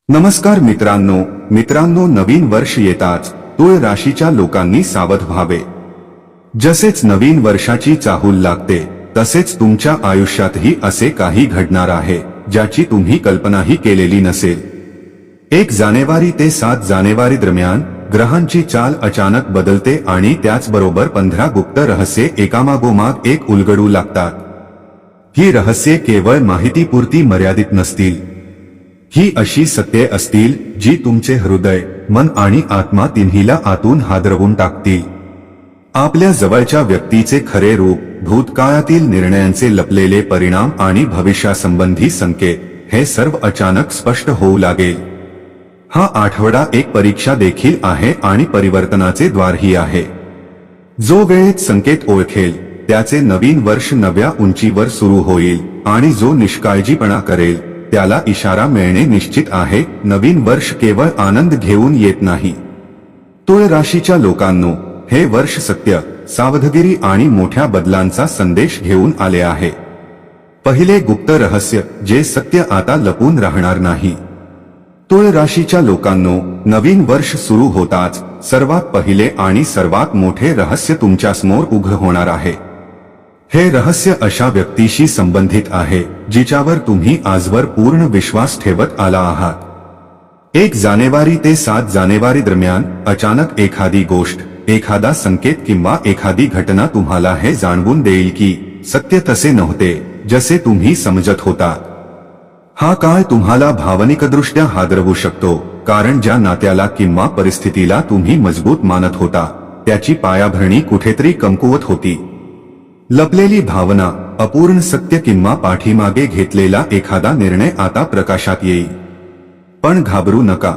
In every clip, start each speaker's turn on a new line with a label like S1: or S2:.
S1: नमस्कार मित्रांनो, नवीन वर्ष येताच तुळ राशीच्या लोकांनी सावध व्हावे। जसेच नवीन वर्षाची चाहूल लागते तसेच तुमच्या आयुष्यातही असे काही घडणार आहे ज्याची तुम्ही कल्पनाही केलेली नसेल। 1 जानेवारी ते 7 जानेवारी दरम्यान ग्रहांची चाल अचानक बदलते आणि त्याचबरोबर 15 गुप्त रहस्ये एकामागोमाग एक उलगडू लागतात। ही रहस्ये केवळ माहितीपुरती मर्यादित नसतील, ही अशी सत्ये असतील जी तुमचे हृदय, मन आणि आत्मा तिन्हीला आतून हादरवून टाकतील। आपल्या जवळच्या व्यक्तीचे खरे रूप, भूतकाळातील निर्णयांचे लपलेले परिणाम आणि भविष्यासंबंधी संकेत, हे सर्व अचानक स्पष्ट होऊ लागेल। हा आठवडा एक परीक्षा देखील आहे आणि परिवर्तनाचे द्वारही आहे। जो वेळेत संकेत ओळखेल त्याचे नवीन वर्ष नव्या उंचीवर सुरू होईल आणि जो निष्काळजीपणा करेल त्याला इशारा मिळणे निश्चित आहे। नवीन वर्ष केवळ आनंद घेऊन येत नाही। तुळ राशीच्या लोकांनो, हे वर्ष सत्य, सावधगिरी आणि मोठ्या बदलांचा संदेश घेऊन आले आहे। पहिले गुप्त रहस्य, जे सत्य आता लपून राहणार नाही। तुळ राशीच्या लोकांनो, नवीन वर्ष सुरू होताच सर्वात पहिले आणि सर्वात मोठे रहस्य तुमच्यासमोर उघड होणार आहे। हे रहस्य अशा व्यक्तीशी संबंधित आहे जिच्यावर तुम्ही आजवर पूर्ण विश्वास ठेवत आला आहात। 1 जानेवारी ते 7 जानेवारी दरम्यान अचानक एखादी गोष्ट, एखादा संकेत किंवा एखादी घटना तुम्हाला हे जाणवून देईल की सत्य तसे नव्हते जसे तुम्ही समजत होता। हा काळ तुम्हाला भावनिकदृष्ट्या हादरवू शकतो, कारण ज्या नात्याला किंवा परिस्थितीला तुम्ही मजबूत मानत होता त्याची पायाभरणी कुठेतरी कमकुवत होती। लपलेली भावना, अपूर्ण सत्य किंवा पाठीमागे घेतलेला एखादा निर्णय आता प्रकाशात येईल। पण घाबरू नका,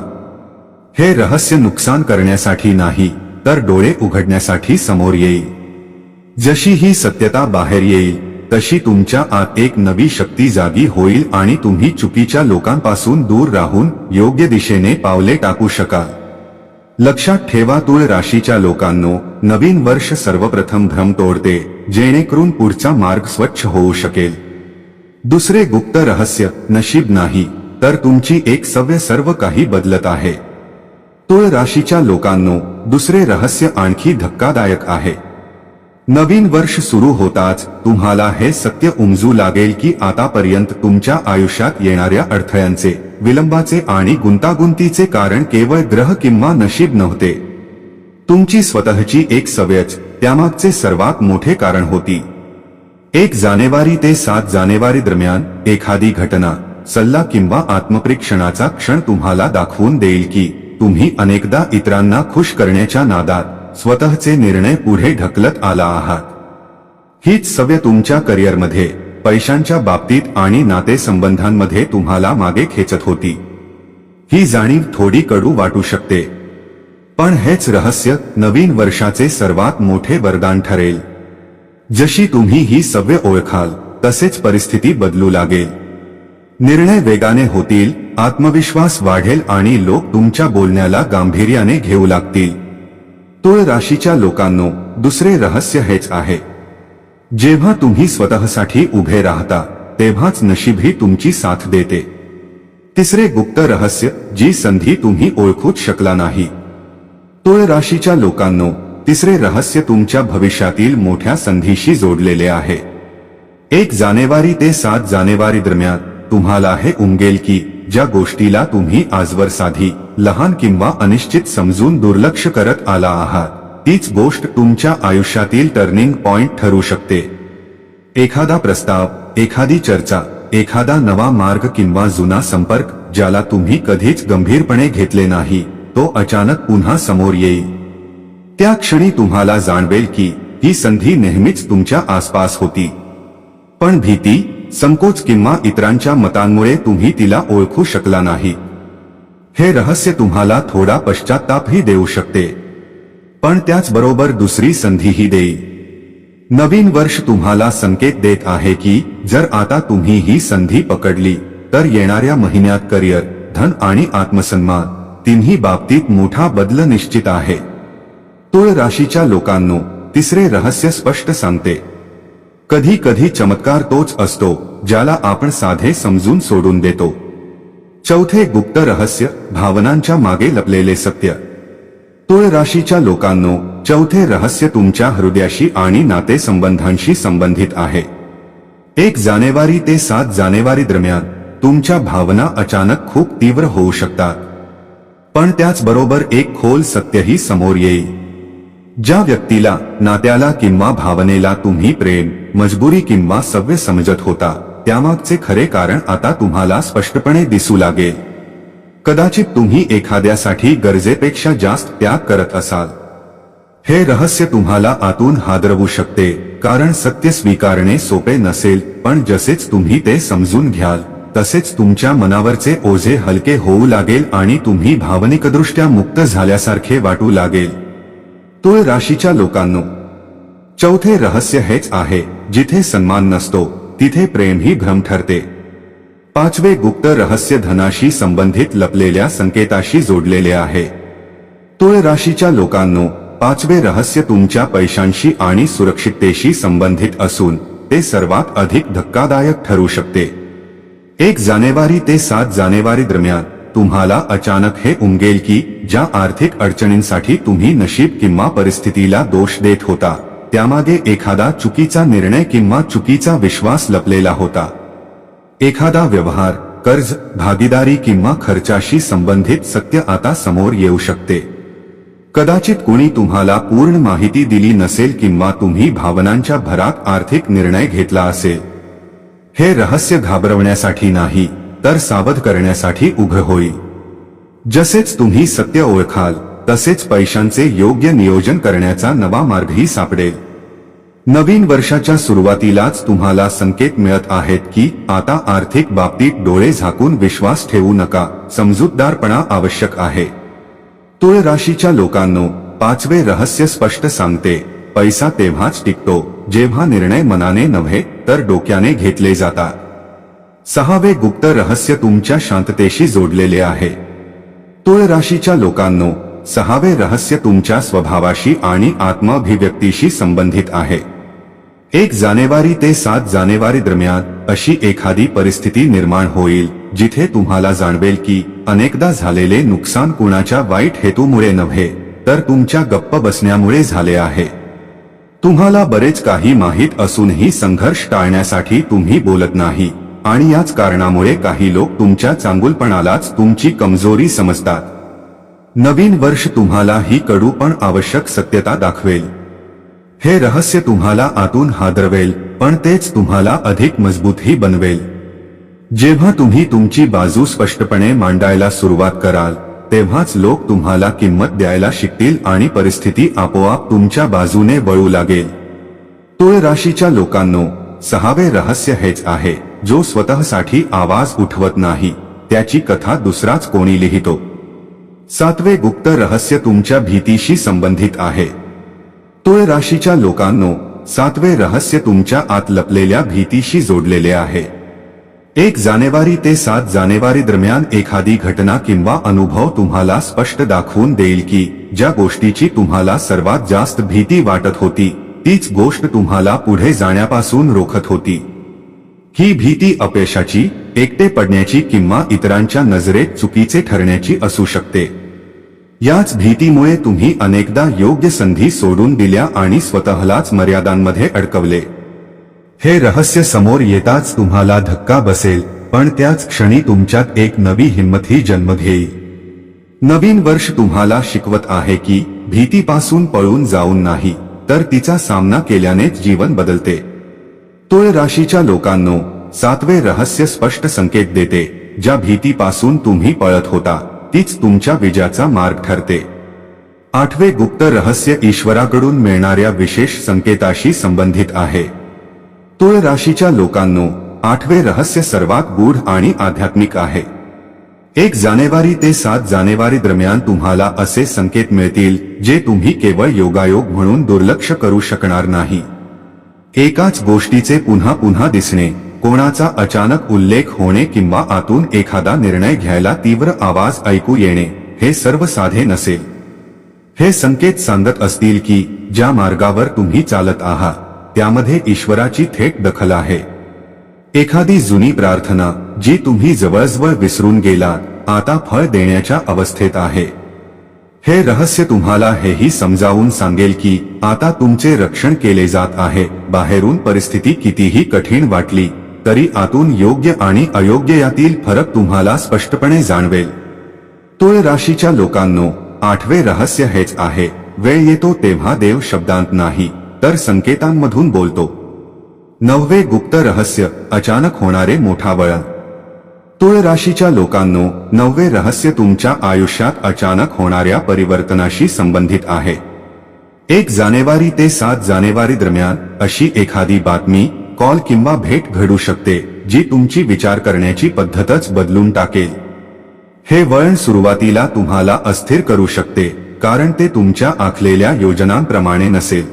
S1: हे रहस्य नुकसान करण्यासाठी नाही तर डोळे उघडण्यासाठी समोर येईल। जशी ही सत्यता बाहेर येईल तशी तुमच्या आत एक नवी शक्ती जागी होईल आणि तुम्ही चुकीच्या लोकांपासून दूर राहून योग्य दिशेने पावले टाकू शकाल। लक्षात ठेवा, तुळ राशीच्या लोकांनो, नवीन वर्ष सर्वप्रथम भ्रम तोडते जेणेकरून पुढचा मार्ग स्वच्छ होऊ शकेल। दुसरे गुप्त रहस्य, नशीब नाही तर तुमची एक सवय सर्व काही बदलत आहे। तुळ राशीच्या लोकांनो, दुसरे रहस्य आणखी धक्कादायक आहे। नवीन वर्ष सुरू होताच तुम्हाला हे सत्य उमजू लागेल की आतापर्यंत तुमच्या आयुष्यात येणाऱ्या अडथळ्यांचे, विलंबाचे आणि गुंतागुंतीचे कारण केवळ ग्रह किंवा नशीब नव्हते। तुमची स्वतःची एक सवयच त्यामागचे सर्वात मोठे कारण होती। 1 जानेवारी ते 7 जानेवारी दरम्यान एखादी घटना, सल्ला किंवा आत्मपरीक्षणाचा क्षण तुम्हाला दाखवून देईल की तुम्ही अनेकदा इतरांना खुश करण्याच्या नादात स्वतःचे निर्णय पुढे ढकलत आला आहात। हीच सवय तुमच्या करिअरमध्ये, पैशांच्या बाबतीत आणि नातेसंबंधांमध्ये तुम्हाला मागे खेचत होती। ही जाणीव थोडी कडू वाटू शकते, पण हेच रहस्य नवीन वर्षाचे सर्वात मोठे वरदान ठरेल। जशी तुम्ही ही सवय ओळखाल तसेच परिस्थिती बदलू लागेल। निर्णय वेगाने होतील, आत्मविश्वास वाढेल आणि लोक तुमच्या बोलण्याला गांभीर्याने घेऊ लागतील। तुळ राशीच्या लोकांनो, दुसरे रहस्य हेच आहे, जेव्हा तुम्ही स्वतःसाठी उभे राहता तेव्हाच नशीबही तुमची साथ देते। तिसरे गुप्त रहस्य, जी संधी तुम्ही ओळखूच शकला नाही। तुळ राशीच्या लोकांनो, तिसरे रहस्य तुमच्या भविष्यातील मोठ्या संधीशी जोडलेले आहे। 1 जानेवारी ते 7 जानेवारी दरम्यान तुम्हाला हे उमगेल की ज्या गोष्टीला तुम्ही आजवर साधी, लहान किंवा अनिश्चित समजून दुर्लक्ष करत आला आहात तीच गोष्ट तुमच्या आयुष्यातील टर्निंग पॉइंट ठरू शकते। एखादा प्रस्ताव, एखादी चर्चा, एखादा नवा मार्ग किंवा जुना संपर्क ज्याला तुम्ही कधीच गंभीरपणे घेतले नाही तो अचानक पुन्हा समोर येईल। त्या क्षणी तुम्हाला जाणवेल की ही संधी नेहमीच तुमच्या आसपास होती, पण भीती, संकोच किंवा इतरांच्या मतांमुळे तुम्ही तिला ओळखू शकला नाही। हे रहस्य तुम्हाला थोडा पश्चात्तापही देऊ शकते, पण त्याचबरोबर दुसरी संधीही देईल। नवीन वर्ष तुम्हाला संकेत देत आहे की जर आता तुम्ही ही संधी पकडली तर येणाऱ्या महिन्यात करिअर, धन आणि आत्मसन्मान तिन्ही बाबतीत मोठा बदल निश्चित आहे। तुळ राशीच्या लोकांनो, तिसरे रहस्य स्पष्ट सांगते, कधी कधी चमत्कार तोच असतो ज्याला आपण साधे समजून सोडून देतो। चौथे गुप्त रहस्य, भावनांच्या मागे लपलेले सत्य. तुळ राशीच्या लोकांनो, चौथे रहस्य तुमच्या हृदयाशी आणि नातेसंबंधांशी संबंधित आहे. 1 जानेवारी ते 7 जानेवारी दरम्यान तुमच्या भावना अचानक खूप तीव्र होऊ शकतात. पण त्याचबरोबर एक खोल सत्यही समोर येईल. ज्या व्यक्तीला, नात्याला किंवा भावनेला तुम्ही प्रेम, मजबुरी किंवा सव्य समजत होता, त्यामागचे खरे कारण आता तुम्हाला स्पष्टपणे दिसू लागेल. कदाचित तुम्ही एखाद्यासाठी गरजेपेक्षा जास्त त्याग करत असाल. हे रहस्य तुम्हाला आतून हादरवू शकते, कारण सत्य स्वीकारणे सोपे नसेल, पण जसेच तुम्ही ते समजून घ्याल तसेच तुमच्या मनावरचे ओझे हलके होऊ लागेल आणि तुम्ही भावनिकदृष्ट्या मुक्त झाल्यासारखे वाटू लागेल. तुळ राशीच्या लोकांनो, चौथे रहस्य हेच आहे, जिथे सन्मान नसतो तिथे प्रेमही भ्रम ठरते. 5वे गुप्त रहस्य धनाशी संबंधित लपलेल्या संकेताशी जोडलेले आहे. तुळ राशीच्या लोकांनो, 5वे रहस्य तुमच्या पैशांशी आणि सुरक्षिततेशी संबंधित असून ते सर्वात अधिक धक्कादायक ठरू शकते. 1 जानेवारी ते 7 जानेवारी दरम्यान तुम्हाला अचानक हे उमगेल की ज्या आर्थिक अडचणींसाठी तुम्ही नशीब किंवा परिस्थितीला दोष देत होता, त्यामागे एखादा चुकीचा निर्णय किंवा चुकीचा विश्वास लपलेला होता. एखादा व्यवहार, कर्ज, भागीदारी किंवा खर्चाशी संबंधित सत्य आता समोर येऊ शकते. कदाचित कुणी तुम्हाला पूर्ण माहिती दिली नसेल किंवा तुम्ही भावनांच्या भरात आर्थिक निर्णय घेतला असेल. हे रहस्य घाबरवण्यासाठी नाही, तर सावध करण्यासाठी उघड होईल. जसेच तुम्ही सत्य ओळखाल तसेच पैशांचे योग्य नियोजन करण्याचा नवा मार्गही सापडेल. नवीन वर्षाच्या सुरुवातीलाच तुम्हाला संकेत मिळत आहेत की आता आर्थिक बाबतीत डोळे झाकून विश्वास ठेवू नका, समजूतदारपणा आवश्यक आहे. तुळ राशीच्या लोकांनो, 5वे रहस्य स्पष्ट सांगते, पैसा तेव्हाच टिकतो जेव्हा निर्णय मनाने नव्हे तर डोक्याने घेतले जातात. 6वे गुप्त रहस्य तुमच्या शांततेशी जोडलेले आहे. तुळ राशीच्या लोकांनो, 6वे रहस्य तुमच्या स्वभावाशी आणि आत्माभिव्यक्तीशी संबंधित आहे. 1 जानेवारी ते 7 जानेवारी दरम्यान अशी एखादी परिस्थिती निर्माण होईल जिथे तुम्हाला जाणवेल की अनेकदा झालेले नुकसान कुणाच्या वाईट हेतूमुळे नव्हे तर तुमच्या गप्प बसण्यामुळे झाले आहे. तुम्हाला बरेच काही माहीत असूनही संघर्ष टाळण्यासाठी तुम्ही बोलत नाही आणि याच कारणामुळे काही लोक तुमच्या चांगुलपणालाच तुमची कमजोरी समजतात. नवीन वर्ष तुम्हाला ही कडू पण आवश्यक सत्यता दाखवेल. हे रहस्य तुम्हाला आतून हादरवेल, पण तेच तुम्हाला अधिक मजबूतही बनवेल. जेव्हा तुम्ही तुमची बाजू स्पष्टपणे मांडायला सुरुवात कराल तेव्हाच लोक तुम्हाला किंमत द्यायला शिकतील आणि परिस्थिती आपोआप तुमच्या बाजूने वळू लागेल. तुळ राशीच्या लोकांनो, 6वे रहस्य हेच आहे, जो स्वतःसाठी आवाज उठवत नाही त्याची कथा दुसराच कोणी लिहितो. 7वे गुप्त रहस्य तुमच्या भीतीशी संबंधित आहे. तुळ राशीच्या लोकांनो, 7वे रहस्य तुमच्या आत लपलेल्या भीतीशी जोडलेले आहे. 1 जानेवारी ते 7 जानेवारी दरम्यान एखादी घटना किंवा अनुभव तुम्हाला स्पष्ट दाखवून देईल की ज्या गोष्टीची तुम्हाला सर्वात जास्त भीती वाटत होती तीच गोष्ट तुम्हाला पुढे जाण्यापासून रोखत होती. ही भीती अपयशाची, एकटे पडण्याची किंवा इतरांच्या नजरेत चुकीचे ठरण्याची असू शकते. याच भीतीमुळे तुम्ही अनेकदा योग्य संधी सोडून दिल्या आणि स्वतःलाच मर्यादांमध्ये अडकवले. हे रहस्य समोर येताच तुम्हाला धक्का बसेल, पण त्याच क्षणी तुमच्यात एक नवी हिंमतही जन्म घेईल. नवीन वर्ष तुम्हाला शिकवत आहे की भीतीपासून पळून जाऊन नाही तर तिचा सामना केल्यानेच जीवन बदलते. तुळ राशीच्या लोकांनो, 7वे रहस्य स्पष्ट संकेत देते, ज्या भीतीपासून तुम्ही पळत होता तीच तुमच्या विजयाचा मार्ग ठरते. 8वे गुप्त रहस्य ईश्वराकडून मिळणाऱ्या विशेष संकेताशी संबंधित आहे. तुळ राशीच्या लोकांनो, 8वे रहस्य सर्वात गूढ आणि आध्यात्मिक आहे. 1 जानेवारी ते 7 जानेवारी दरम्यान तुम्हाला असे संकेत मिळतील जे तुम्ही केवळ योगायोग म्हणून दुर्लक्ष करू शकणार नाही. एकाच गोष्टीचे पुन्हा पुन्हा दिसणे, कोणाचा अचानक उल्लेख होणे किंवा आतून एखादा निर्णय घ्यायला तीव्र आवाज ऐकू येणे, हे सर्व साधे नसेल. हे संकेत सांगत असतील की ज्या मार्गावर तुम्ही चालत आहात त्यामध्ये ईश्वराची थेट दखल आहे. एखादी जुनी प्रार्थना जी तुम्ही जवळजवळ विसरून गेलात आता फळ देण्याच्या अवस्थेत आहे. हे रहस्य तुम्हाला हेही समजावून सांगेल की आता तुमचे रक्षण केले जात आहे. बाहेरून परिस्थिती कितीही कठीण वाटली तरी आतून योग्य आणि अयोग्य यातील फरक तुम्हाला स्पष्टपणे जाणवेल. तुळ राशीच्या लोकांनो, 8वे रहस्य हेच आहे. वेळ येतो तेव्हा देव शब्दांत नाही तर संकेतांमधून बोलतो. 9वे गुप्त रहस्य, अचानक होणारे मोठा वळण. तुळ राशीच्या लोकांनो, 9वे रहस्य तुमच्या आयुष्यात अचानक होणाऱ्या परिवर्तनाशी संबंधित आहे. 1 जानेवारी ते 7 जानेवारी दरम्यान अशी एखादी बातमी, कॉल किंवा भेट घडू शकते जी तुमची विचार करण्याची पद्धतच बदलून टाकेल. हे वळण सुरुवातीला तुम्हाला अस्थिर करू शकते कारण ते तुमच्या आखलेल्या योजनांप्रमाणे नसेल.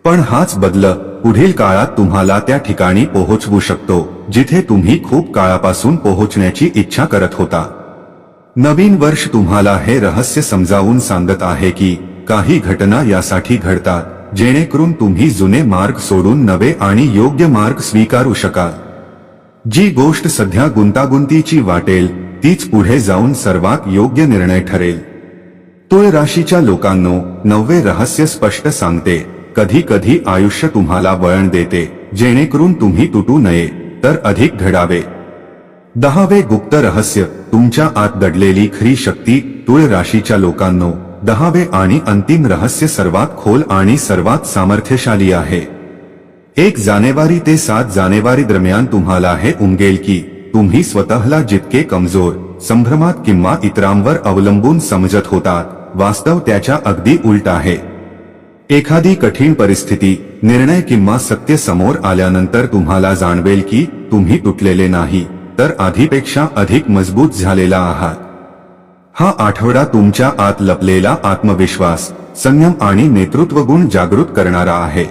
S1: पण हाच बदल पुढील काळात तुम्हाला त्या ठिकाणी पोहोचवू शकतो जिथे तुम्ही खूप काळापासून पोहोचण्याची इच्छा करत होता. नवीन वर्ष तुम्हाला हे रहस्य समजावून सांगत आहे की काही घटना यासाठी घडतात जेणेकरून तुम्ही जुने मार्ग सोडून नवे आणि योग्य मार्ग स्वीकारू शकाल. जी गोष्ट सध्या गुंतागुंतीची वाटेल तीच पुढे जाऊन सर्वात योग्य निर्णय ठरेल. तुळ राशीच्या लोकांनो, 9वे रहस्य स्पष्ट सांगते, कधी कधी आयुष्य तुम्हाला वळण देते जेणेकरून तुम्ही तुटू नये तर अधिक घडावे. 10वे गुप्त रहस्य, तुमच्या आत दडलेली खरी शक्ती. तुळ राशीच्या लोकांनो, 10वे आणि अंतिम रहस्य सर्वात खोल आणि सर्वात सामर्थ्यशाली आहे. 1 जानेवारी ते 7 जानेवारी दरम्यान तुम्हाला हे उमगेल की तुम्ही स्वतःला जितके कमजोर, संभ्रमात किंवा इतरांवर अवलंबून समजत होतात, वास्तव त्याच्या अगदी उलट आहे. एखादी कठीण परिस्थिती, निर्णय किंवा सत्य समोर आल्यानंतर तुम्हाला जाणवेल की तुम्ही तुटलेले नाही तर आधीपेक्षा अधिक मजबूत झालेला आहात. हा आठवडा तुमच्या आत लपलेला आत्मविश्वास, संयम आणि नेतृत्वगुण जागृत करणारा आहे.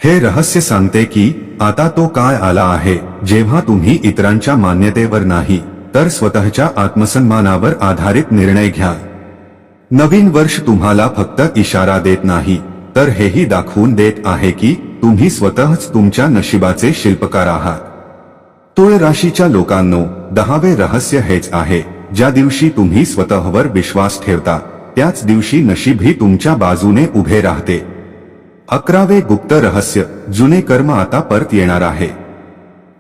S1: हे रहस्य सांगते की आता तो काळ आला आहे जेव्हा तुम्ही इतरांच्या मान्यतेवर नाही तर स्वतःच्या आत्मसन्मानावर आधारित निर्णय घ्या. नवीन वर्ष तुम्हाला फक्त इशारा देत नाही तर हेही दाखवून देत आहे की तुम्ही स्वतःच तुमच्या नशिबाचे शिल्पकार आहात. तुळ राशीच्या लोकांनो, 10वे रहस्य हेच आहे, ज्या दिवशी तुम्ही स्वतःवर विश्वास ठेवता त्याच दिवशी नशीबही तुमच्या बाजूने उभे राहते. 11वे गुप्त रहस्य, जुने कर्म आता परत येणार आहे.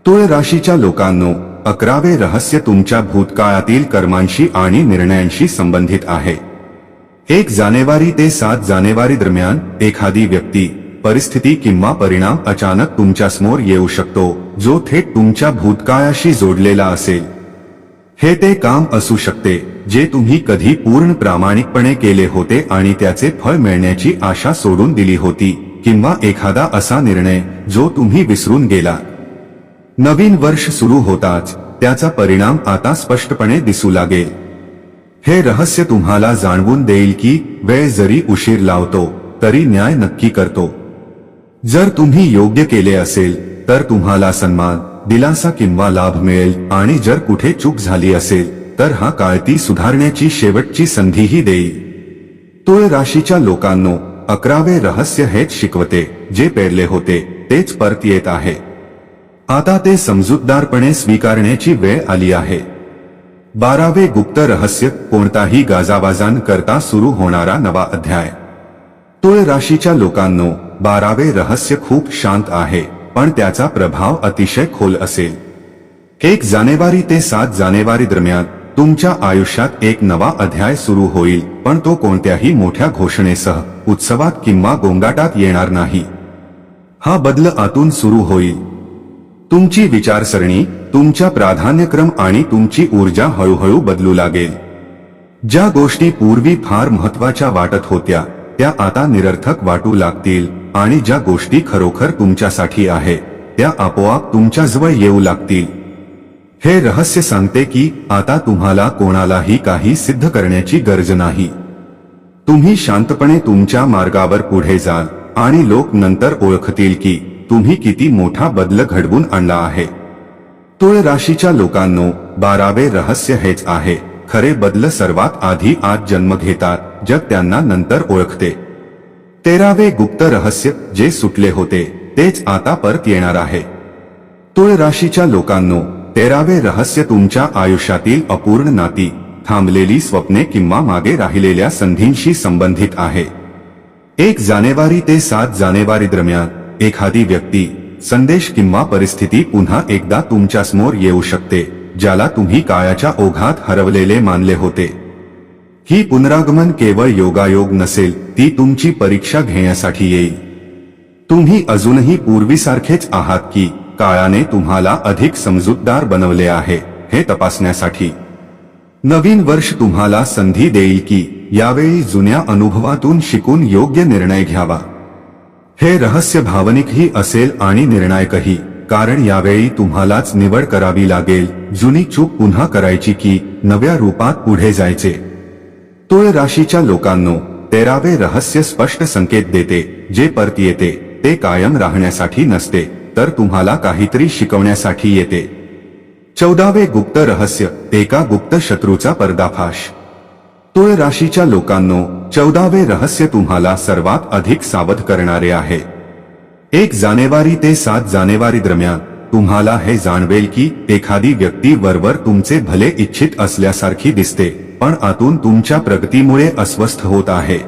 S1: तुळ राशीच्या लोकांनो, 11वे रहस्य तुमच्या भूतकाळातील कर्मांशी आणि निर्णयांशी संबंधित आहे. 1 जानेवारी ते 7 जानेवारी दरम्यान एखादी व्यक्ती, परिस्थिती किंवा परिणाम अचानक तुमच्यासमोर येऊ शकतो जो थेट तुमच्या भूतकाळाशी जोडलेला असेल. हे ते काम असू शकते जे तुम्ही कधी पूर्ण प्रामाणिकपणे केले होते आणि त्याचे फळ मिळण्याची आशा सोडून दिली होती, किंवा एखादा असा निर्णय जो तुम्ही विसरून गेला. नवीन वर्ष सुरू होताच त्याचा परिणाम आता स्पष्टपणे दिसू लागेल. हे रहस्य तुम्हाला जाणवून देईल की वेळ जरी उशीर लावतो तरी न्याय नक्की करतो. जर तुम्ही योग्य केले असेल तर तुम्हाला सन्मान, दिलासा किंवा लाभ मिळेल आणि जर कुठे चूक झाली असेल तर हा काळ ती सुधारण्याची शेवटची संधीही देईल. तुळ राशीच्या लोकांनो, 11वे रहस्य हेच शिकवते, जे पेरले होते तेच परत येत आहे. आता ते समजूतदारपणे स्वीकारण्याची वेळ आली आहे. 12वे गुप्त रहस्य, कोणताही गाजावाजान करता सुरू होणारा नवा अध्याय. तुळ राशीच्या लोकांनो, 12वे रहस्य खूप शांत आहे पण त्याचा प्रभाव अतिशय खोल असेल. 1 जानेवारी ते 7 जानेवारी दरम्यान तुमच्या आयुष्यात एक नवा अध्याय सुरू होईल, पण तो कोणत्याही मोठ्या घोषणेसह, उत्सवात किंवा गोंगाटात येणार नाही. हा बदल आतून सुरू होईल. तुमची विचारसरणी, तुमचा प्राधान्यक्रम आणि तुमची ऊर्जा हळूहळू बदलू लागेल. ज्या गोष्टी पूर्वी फार महत्त्वाच्या वाटत होत्या त्या आता निरर्थक वाटू लागतील आणि ज्या गोष्टी खरोखर तुमच्यासाठी आहे त्या आपोआप तुमच्याजवळ येऊ लागतील. हे रहस्य सांगते की आता तुम्हाला कोणालाही काही सिद्ध करण्याची गरज नाही. तुम्ही शांतपणे तुमच्या मार्गावर पुढे जाल आणि लोक नंतर ओळखतील की तुम्ही किती मोठा बदल घडवून आणला आहे. तुळ राशीच्या लोकांनो, 12वे रहस्य हेच आहे, खरे बदल सर्वात आधी आत जन्म घेतात, जग त्यांना नंतर ओळखते. 13वे गुप्त रहस्य, जे सुटले होते तेच आता परत येणार आहे. तुळ राशीच्या लोकांनो, 13वे रहस्य तुमच्या आयुष्यातील अपूर्ण नाती, थांबलेली स्वप्ने किंवा मागे राहिलेल्या संधींशी संबंधित आहे. 1 जानेवारी ते 7 जानेवारी दरम्यान एखादी व्यक्ती, संदेश किंवा परिस्थिती पुन्हा एकदा तुमच्यासमोर येऊ शकते, ज्याला तुम्ही काळाच्या ओघात हरवलेले मानले होते. ही पुनरागमन केवळ योगायोग नसेल, ती तुमची परीक्षा घेण्यासाठी येईल. तुम्ही अजूनही पूर्वीसारखेच आहात की काळाने तुम्हाला अधिक समजूतदार बनवले आहे, हे तपासण्यासाठी. नवीन वर्ष तुम्हाला संधी देईल की यावेळी जुन्या अनुभवातून शिकून योग्य निर्णय घ्यावा. हे रहस्य भावनिकही असेल आणि निर्णायकही, कारण यावेळी तुम्हालाच निवड करावी लागेल, जुनी चूक पुन्हा करायची की नव्या रूपात पुढे जायचे. तुळ राशीच्या लोकांनो, 13वे रहस्य स्पष्ट संकेत देते, जे परत येते ते कायम राहण्यासाठी नसते, तर तुम्हाला काहीतरी शिकवण्यासाठी येते. 14वे गुप्त रहस्य, एका गुप्त शत्रूचा पर्दाफाश. तुळ राशीच्या लोकांनो, 14वे रहस्य तुम्हाला सर्वात अधिक सावध करणारे आहे. 1 जानेवारी ते 7 जानेवारी दरम्यान तुम्हाला हे जाणवेल की एखादी व्यक्ती वरवर तुमचे भले इच्छित असल्यासारखी दिसते, पण आतून तुमच्या प्रगतीमुळे अस्वस्थ होत आहे.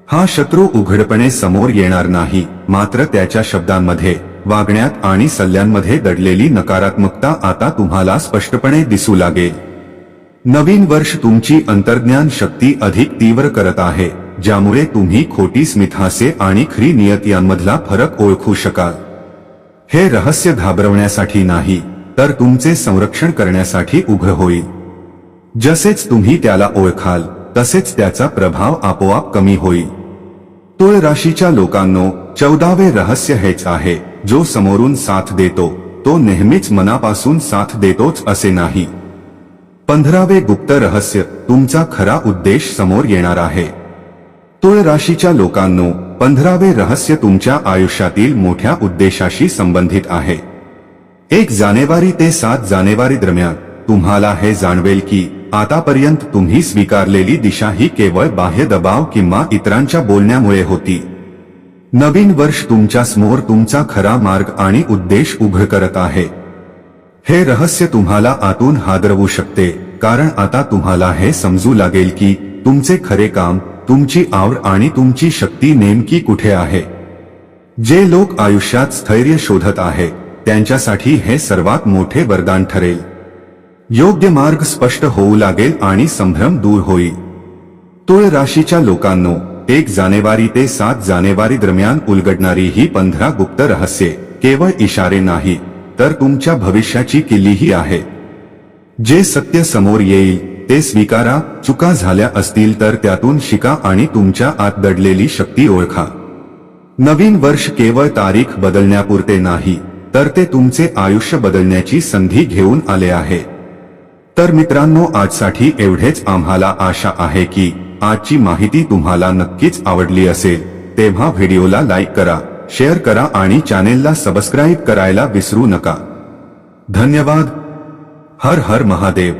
S1: हा शत्रू उघडपणे समोर येणार नाही, मात्र त्याच्या शब्दांमध्ये, वागण्यात आणि सल्ल्यांमध्ये दडलेली नकारात्मकता आता तुम्हाला स्पष्टपणे दिसू लागेल. नवीन वर्ष तुमची अंतर्ज्ञान शक्ती अधिक तीव्र करत आहे, ज्यामुळे तुम्ही खोटी स्मितहास्य आणि खरी नियत यांमधला फरक ओळखू शकाल. हे रहस्य घाबरवण्यासाठी नाही, तर तुमचे संरक्षण करण्यासाठी उघड होईल. जसेच तुम्ही त्याला ओळखाल, तसेच त्याचा प्रभाव आपोआप कमी होईल. तुळ राशीच्या लोकांनो, 14वे रहस्य हेच आहे, जो समोरून साथ देतो तो नेहमीच मनापासून साथ देतोच असे नाही. 15वे गुप्त रहस्य, तुमचा खरा उद्देश समोर येणार आहे. तुळ राशीच्या लोकांनो, 15वे रहस्य तुमच्या आयुष्यातील मोठ्या उद्देशाशी संबंधित आहे. 1 जानेवारी ते 7 जानेवारी दरम्यान तुम्हाला हे जाणवेल की आतापर्यंत तुम्ही स्वीकारलेली दिशा ही केवळ बाह्य दबाव किंवा इतरांच्या बोलण्यामुळे होती. नवीन वर्ष तुमच्या समोर तुमचा खरा मार्ग आणि उद्देश उघड करत आहे. हे रहस्य तुम्हाला आतून हादरवू शकते, कारण आता तुम्हाला हे समजू लागेल की तुमचे खरे काम, तुमची आवड आणि तुमची शक्ती नेमकी कुठे आहे. जे लोक आयुष्यात स्थैर्य शोधत आहेत, त्यांच्यासाठी हे सर्वात मोठे वरदान ठरेल. योग्य मार्ग स्पष्ट होऊ लागेल आणि संभ्रम दूर होईल. तुळ राशीच्या लोकांनो, 1 जानेवारी ते 7 जानेवारी दरम्यान उलगडणारी ही 15 गुप्त रहस्ये केवळ इशारे नाही, तर तुमच्या भविष्याची किल्लीही आहे. जे सत्य समोर येईल ते स्वीकारा, चुका झाल्या असतील तर त्यातून शिका आणि तुमच्या आत दडलेली शक्ती ओळखा. नवीन वर्ष केवळ तारीख बदलण्यापुरते नाही, तर ते तुमचे आयुष्य बदलण्याची संधी घेऊन आले आहे. तर मित्रांनो, आजसाठी एवढेच. आम्हाला आशा आहे की आजची माहिती तुम्हाला नक्कीच आवडली असेल. तेव्हा व्हिडिओला लाईक करा, शेअर करा आणि चॅनेलला सबस्क्राईब करायला विसरू नका. धन्यवाद. हर हर महादेव.